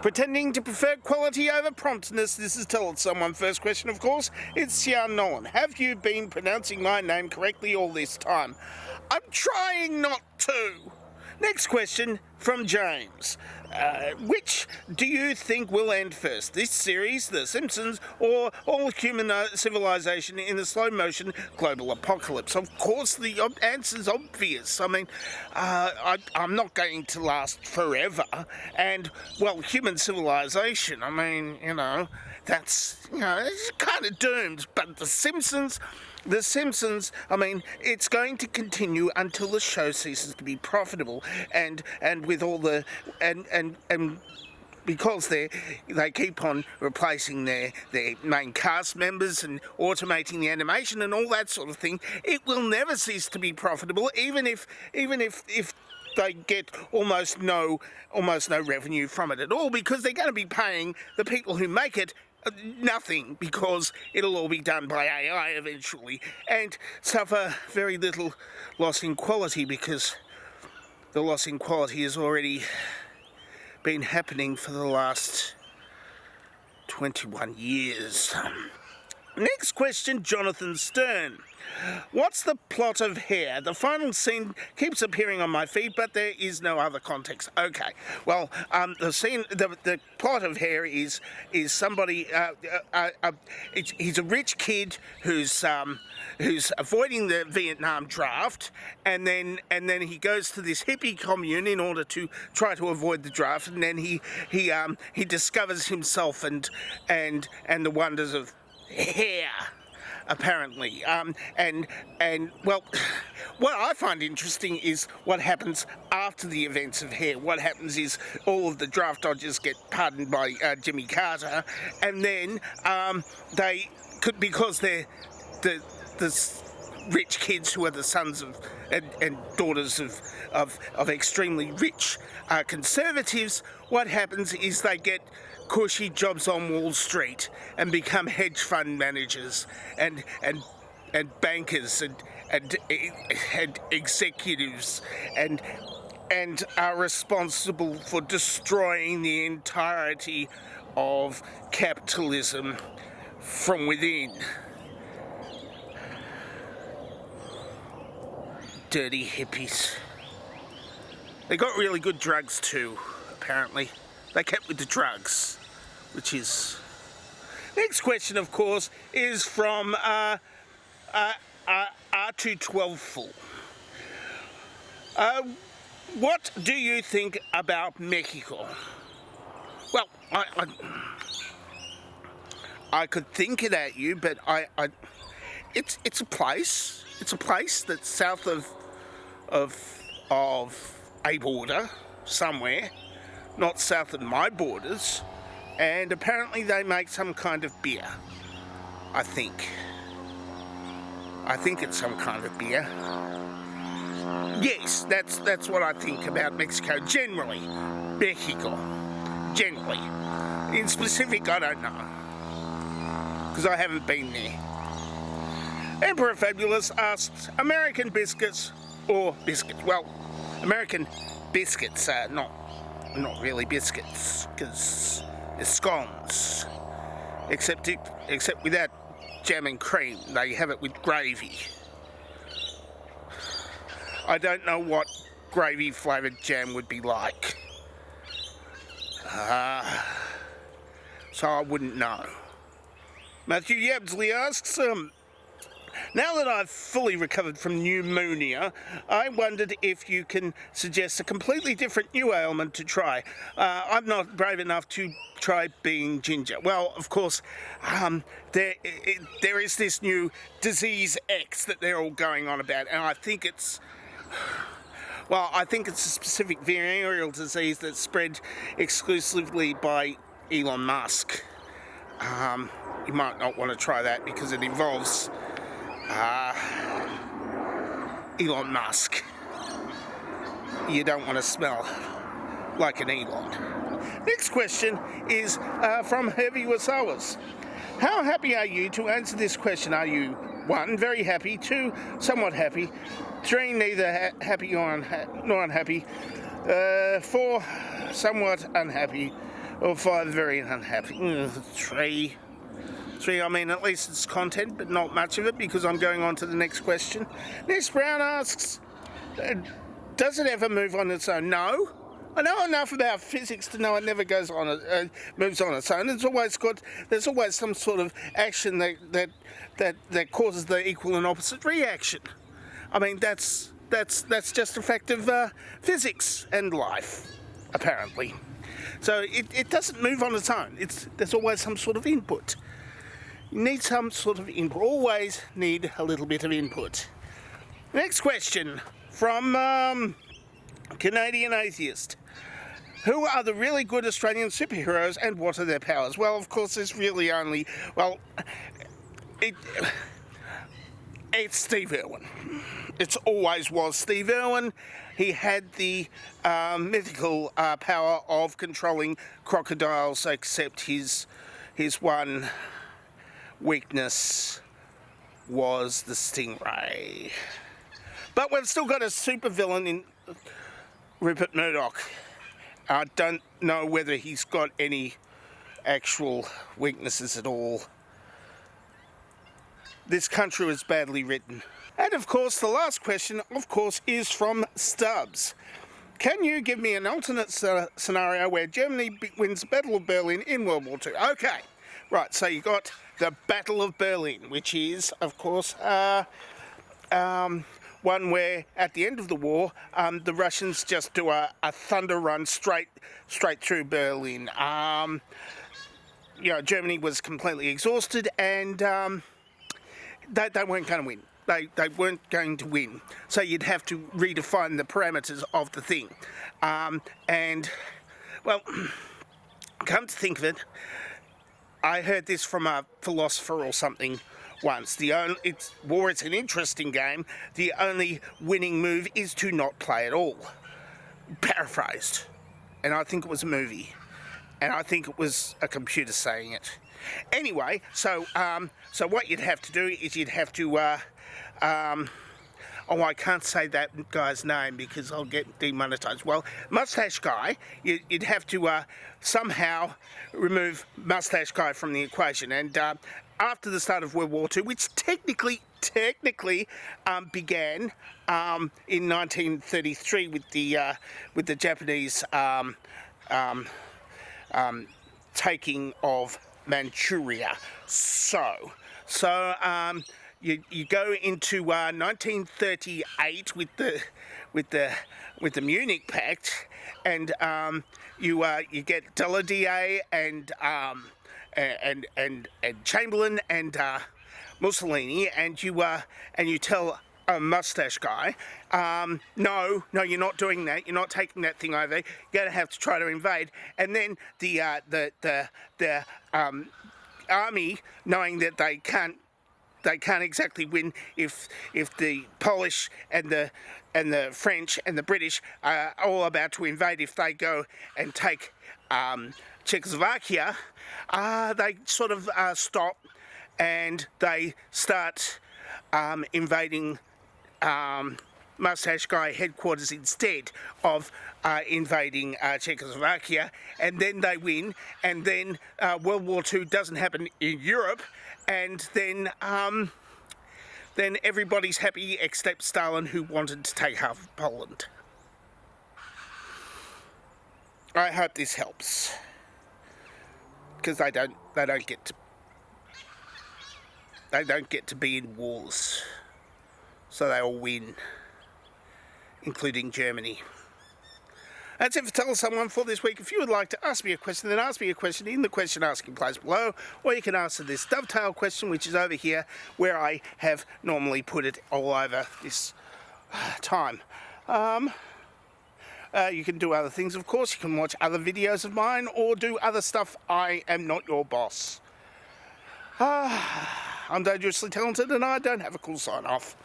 Pretending to prefer quality over promptness, this is Tell It Someone. First question, of course, it's Sian Nolan. Have you been pronouncing my name correctly all this time? I'm trying not to. Next question from James. Which do you think will end first? This series, The Simpsons, or all human civilization in a slow-motion global apocalypse? Of course, the answer's obvious. I mean, I'm not going to last forever. And, well, human civilization, I mean, that's, it's kind of doomed. But The Simpsons, I mean, it's going to continue until the show ceases to be profitable, and with all the and because they keep on replacing their main cast members and automating the animation and all that sort of thing, it will never cease to be profitable, even if they get almost no revenue from it at all, because they're going to be paying the people who make it nothing, because it'll all be done by AI eventually, and suffer very little loss in quality, because the loss in quality has already been happening for the last 21 years. Next question, Jonathan Stern. What's the plot of Hair? The final scene keeps appearing on my feed, but there is no other context. Okay, well, the plot of Hair is somebody. He's a rich kid who's avoiding the Vietnam draft, and then he goes to this hippie commune in order to try to avoid the draft, and then he discovers himself and the wonders of hair, apparently. And well, what I find interesting is what happens after the events of Hair. What happens is all of the draft dodgers get pardoned by Jimmy Carter, and then they could, because they're the rich kids who are the sons of and daughters of extremely rich conservatives. What happens is they get cushy jobs on Wall Street and become hedge fund managers and bankers and executives and are responsible for destroying the entirety of capitalism from within. Dirty hippies. They got really good drugs too, apparently. They kept with the drugs, which is... Next question, of course, is from R212full. What do you think about Mexico? Well, I could think it at you, but it's a place. It's a place that's south of a border somewhere, not south of my borders, and apparently they make some kind of beer. I think it's some kind of beer. Yes, that's what I think about Mexico generally. Mexico, generally. In specific, I don't know, because I haven't been there. Emperor Fabulous asks, American biscuits or biscuits? Well, American biscuits are not really biscuits, because they're scones. Except without jam and cream. They have it with gravy. I don't know what gravy flavoured jam would be like. So I wouldn't know. Matthew Yabsley asks, now that I've fully recovered from pneumonia, I wondered if you can suggest a completely different new ailment to try. I'm not brave enough to try being ginger. Well, of course, there is this new disease X that they're all going on about, and I think it's... Well, I think it's a specific venereal disease that's spread exclusively by Elon Musk. You might not want to try that because it involves... Elon Musk. You don't want to smell like an Elon. Next question is from Heavy Wasawas. How happy are you? To answer this question, are you 1, very happy, 2, somewhat happy, 3, neither happy nor unhappy, 4, somewhat unhappy, Or 5, very unhappy. 3. 3, I mean, at least it's content, but not much of it, because I'm going on to the next question. Next, Brown asks, does it ever move on its own? No. I know enough about physics to know it never goes on. Moves on its own. There's always some sort of action that causes the equal and opposite reaction. I mean, that's just a fact of physics and life, apparently. So it doesn't move on its own. There's always some sort of input. You need some sort of input. Always need a little bit of input. Next question from Canadian Atheist. Who are the really good Australian superheroes and what are their powers? Well, of course, there's really only... Well, it's Steve Irwin. It always was Steve Irwin. He had the mythical power of controlling crocodiles, except his one weakness was the stingray. But we've still got a supervillain in Rupert Murdoch. I don't know whether he's got any actual weaknesses at all. This country was badly written. And of course, the last question, of course, is from Stubbs. Can you give me an alternate scenario where Germany wins the Battle of Berlin in World War II? Okay, right, so you got the Battle of Berlin, which is, of course, one where at the end of the war, the Russians just do a thunder run straight through Berlin. Germany was completely exhausted, and they weren't going to win. They weren't going to win. So you'd have to redefine the parameters of the thing. And, well, come to think of it, I heard this from a philosopher or something once. War is an interesting game. The only winning move is to not play at all. Paraphrased. And I think it was a movie. And I think it was a computer saying it. Anyway, so what you'd have to do is you'd have to... I can't say that guy's name because I'll get demonetized. Well, Mustache Guy, you'd have to somehow remove Mustache Guy from the equation. And after the start of World War II, which technically began in 1933 with the Japanese taking of Manchuria. So you go into 1938 with the Munich Pact, and you get Daladier and Chamberlain and Mussolini, and you tell a Mustache Guy, no, you're not doing that. You're not taking that thing over. You're going to have to try to invade. And then the army, knowing that they can't exactly win if the Polish and the French and the British are all about to invade. If they go and take Czechoslovakia, they sort of stop and they start invading Mustache Guy headquarters instead of invading Czechoslovakia, and then they win, and then World War II doesn't happen in Europe, and then everybody's happy except Stalin, who wanted to take half of Poland. I hope this helps, because they don't get to be in wars, so they all win, including Germany. That's it for Tell Someone for this week. If you would like to ask me a question, then ask me a question in the question asking place below, or you can answer this dovetail question, which is over here, where I have normally put it all over this time. You can do other things, of course. You can watch other videos of mine, or do other stuff. I am not your boss. I'm dangerously talented, and I don't have a cool sign-off.